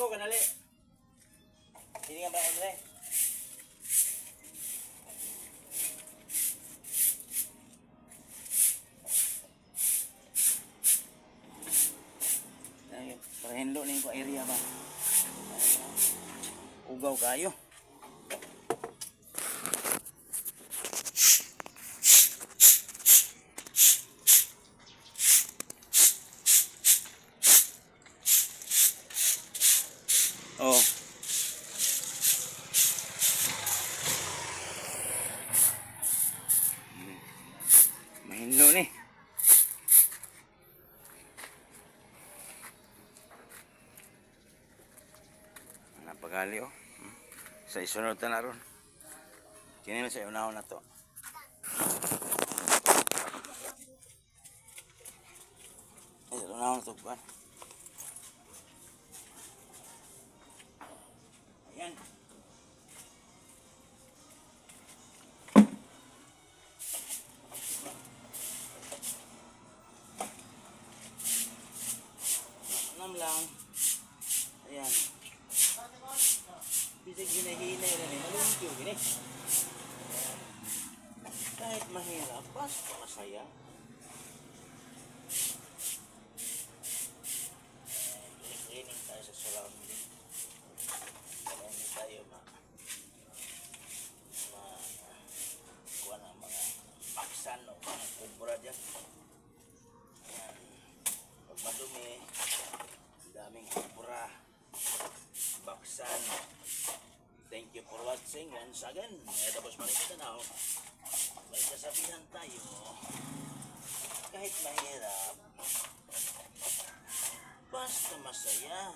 bangko ka dali. Hindi nga bangko dali. Para hinlo na yung area ba? Ugaw kayo. Oh. Mahinlo ni. Napagali oh. Sa isunod na ron. Kini na sa unahon na to. Ay, unahon na to ba? Ayan. Anam lang. Ayan. Bisag ginahinay na rin. Malungkyo gini. Kahit mahirap, basta masaya. Cleaning tayo sa surrounding. Kaya hindi tayo kuha ng mga paksan o mga kubra dyan. Ayan. Pag madumi, daming kubra, baksan. Thank you for watching once again. Tapos malikita na ako. May kasabihan tayo, kahit mahirap, basta masaya.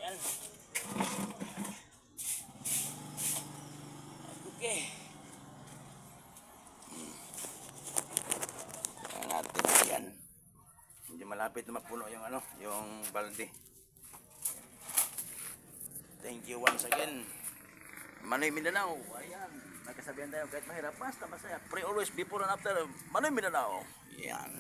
Ayan. Okay. Ayan natin yan. Hindi malapit na mapuno yung yung balde. Thank you once again. Manoy Mindanao. Ayan. Nagkasabihan tayo kahit mahirap, basta masaya. Pray always before and after. Manoy Mindanao. Ayan.